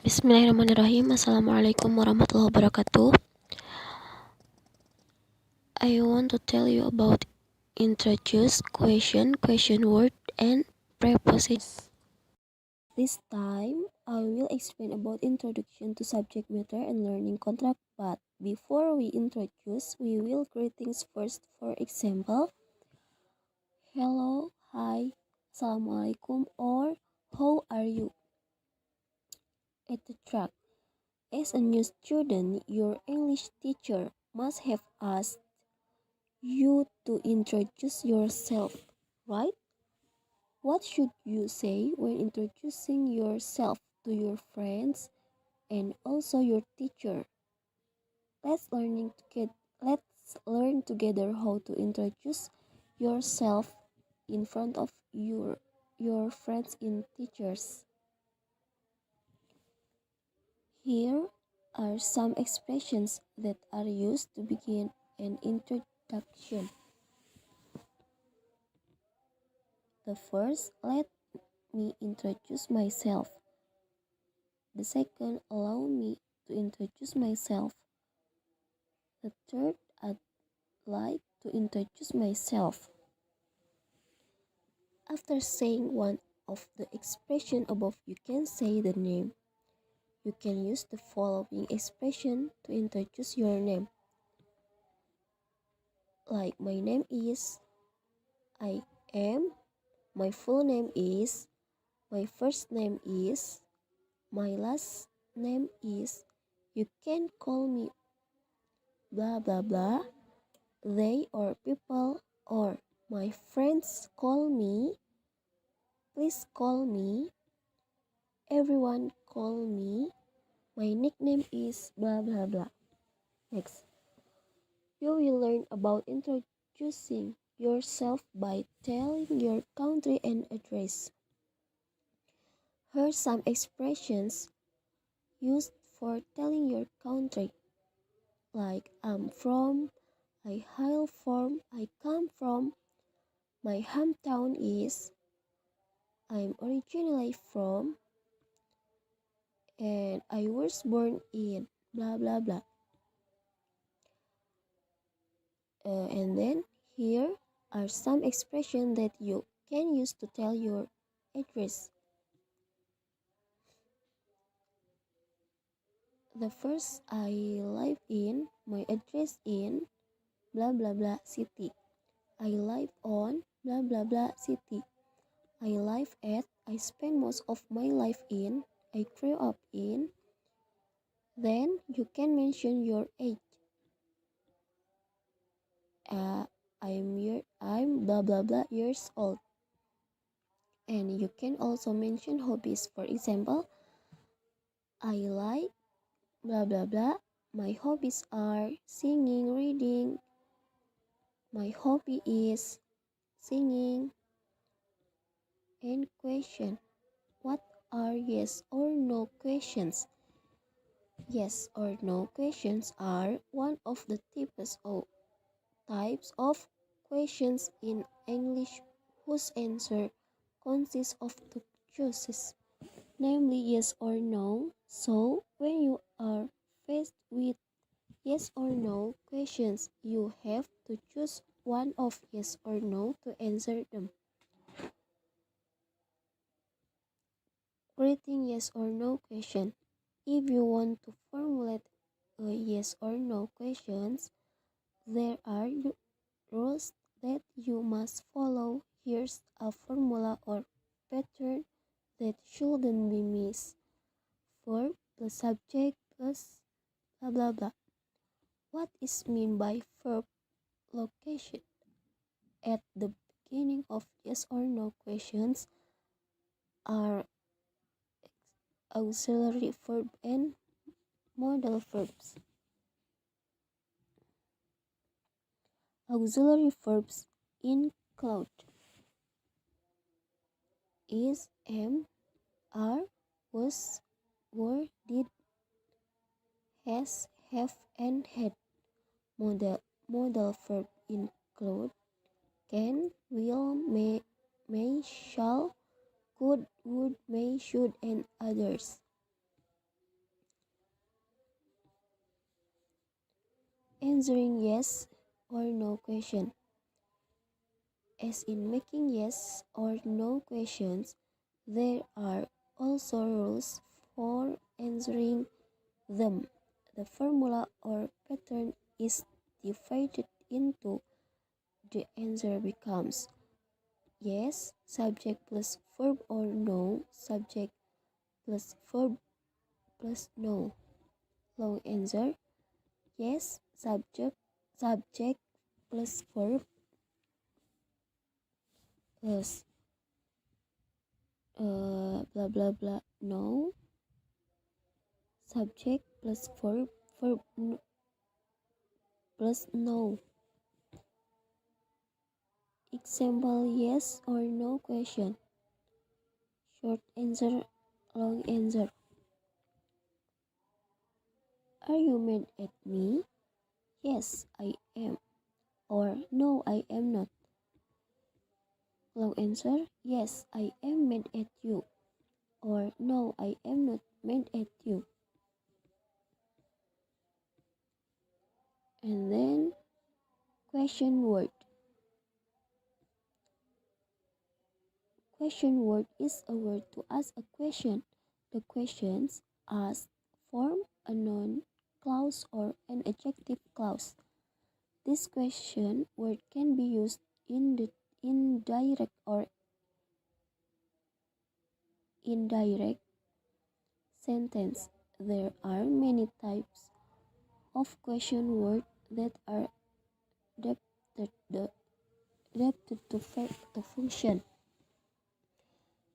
Bismillahirrahmanirrahim. Assalamualaikum warahmatullahi wabarakatuh. I want to tell you about introduce, question word, and prepositions. This time, I will explain about introduction to subject matter and learning contract. But before we introduce, we will greetings first. For example, hello, hi, assalamualaikum, or how are you? At the track. As a new student, your English teacher must have asked you to introduce yourself, right? What should you say when introducing yourself to your friends and also your teacher? Let's learn together how to introduce yourself in front of your friends and teachers. Here are some expressions that are used to begin an introduction. The first, let me introduce myself. The second, allow me to introduce myself. The third, I'd like to introduce myself. After saying one of the expression above, you can say the name. You can use the following expression to introduce your name. Like my name is, I am, my full name is, my first name is, my last name is. You can call me blah blah blah, they or people, or my friends call me, please call me, everyone call me, my nickname is blah blah blah. Next, you will learn about introducing yourself by telling your country and address. Here are some expressions used for telling your country, like I'm from, I hail from, I come from, my hometown is, I'm originally from, and I was born in, blah blah blah. And then here are some expressions that you can use to tell your address. The first, I live in, my address in, blah blah blah city. I live on, blah blah blah city. I live at, I spend most of my life in, I grew up in. Then you can mention your age. I'm blah blah blah years old. And you can also mention hobbies. For example, I like blah blah blah. My hobbies are singing, reading. My hobby is singing. And question. What are yes or no questions? Yes or no questions are one of the types of questions in English whose answer consists of two choices, namely yes or no. So, when you are faced with yes or no questions, you have to choose one of yes or no to answer them. Creating yes or no question. If you want to formulate a yes or no questions, there are rules that you must follow. Here's a formula or pattern that shouldn't be missed. Verb plus subject plus blah blah blah. What is meant by verb location? At the beginning of yes or no questions are auxiliary verb and modal verbs. Auxiliary verbs include is, am, are, was, were, did, has, have, and had. Modal verb include can, will, may, shall, could, would, may, should, and others. answering yes or no question. As in making yes or no questions, there are also rules for answering them. The formula or pattern is divided into the answer becomes yes, subject plus verb, or no, subject plus verb plus no. Long answer yes, subject plus verb plus blah blah blah no, subject plus verb plus no. Example yes or no question. Short answer, long answer. Are you mad at me? Yes, I am. Or no, I am not. Long answer, yes, I am mad at you. Or no, I am not mad at you. And then question word. Question word is a word to ask a question. The questions asked form a noun clause or an adjective clause. This question word can be used in the indirect or indirect sentence. There are many types of question word that are adapted to function.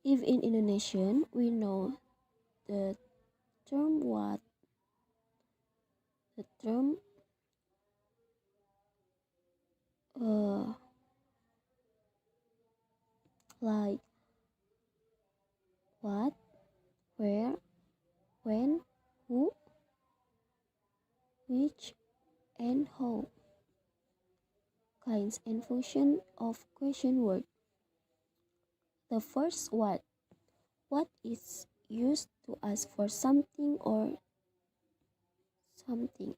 If in Indonesian, we know the term what, the term uh, like what, where, when, who, which, and how. Kinds and function of question word. The first what. What is used to ask for something or something.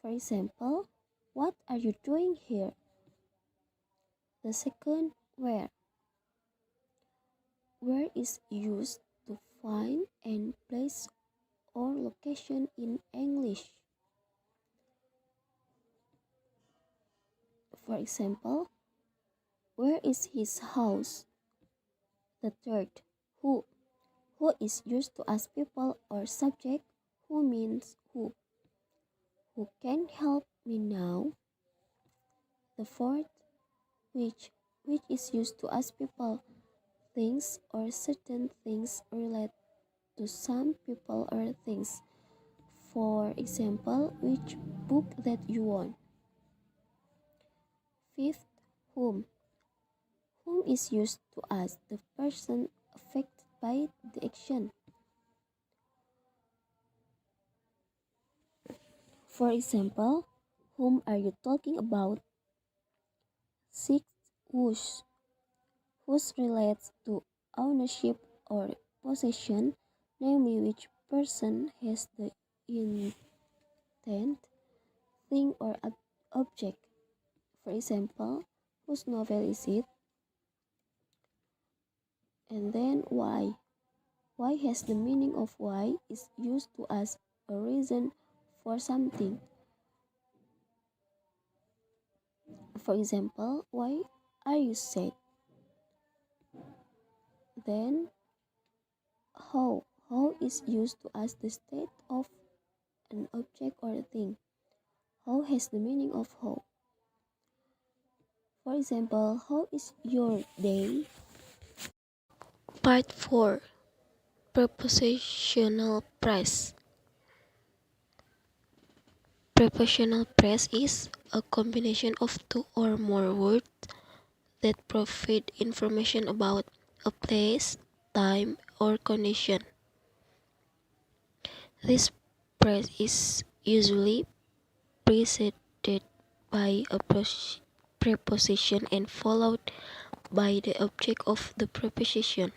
For example, what are you doing here? The second where. Where is used to find and place or location in English. For example, where is his house? The third, who. Who is used to ask people or subject. Who means who. Who can help me now? The fourth, which is used to ask people, things, or certain things relate to some people or things. For example, which book that you want. Fifth, whom. Whom is used to ask the person affected by the action. For example, whom are you talking about? Sixth, whose. Whose relates to ownership or possession, namely which person has the intent, thing, or object. For example, whose novel is it? And then why. Why has the meaning of why is used to ask a reason for something. For example, why are you sad? Then how. How is used to ask the state of an object or a thing. How has the meaning of how. For example, how is your day? Part 4. Prepositional phrase. Prepositional phrase is a combination of two or more words that provide information about a place, time, or condition. This phrase is usually preceded by a preposition and followed by the object of the preposition.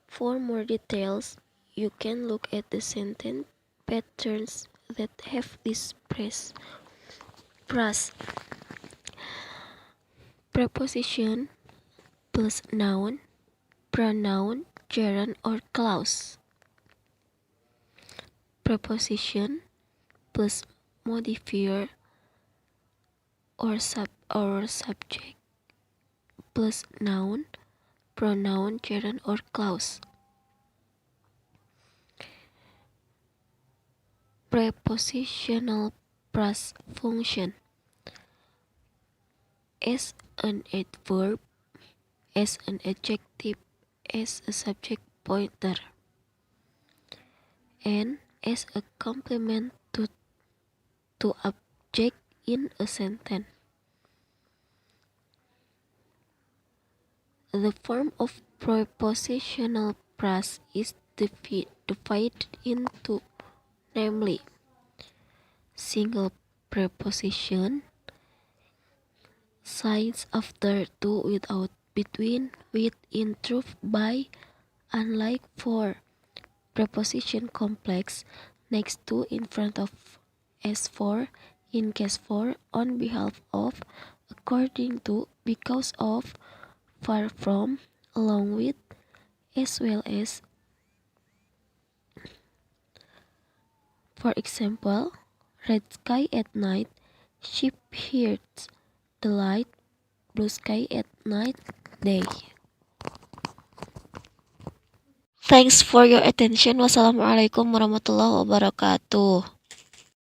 For more details, you can look at the sentence patterns that have this phrase. Preposition plus noun, pronoun, gerund, or clause. Preposition plus modifier or subject plus noun, pronoun, gerund, or clause. Prepositional phrase function as an adverb, as an adjective, as a subject pointer, and as a complement to object in a sentence. The form of prepositional phrase is divided into, namely, single preposition, signs after, to, without, between, with, in, through, by, unlike, for, preposition complex, next to, in front of, as for, in case for, on behalf of, according to, because of, far from, along with, as well as. For example, red sky at night, sheep hears the light, blue sky at night, day. Thanks for your attention. Wassalamualaikum warahmatullahi wabarakatuh.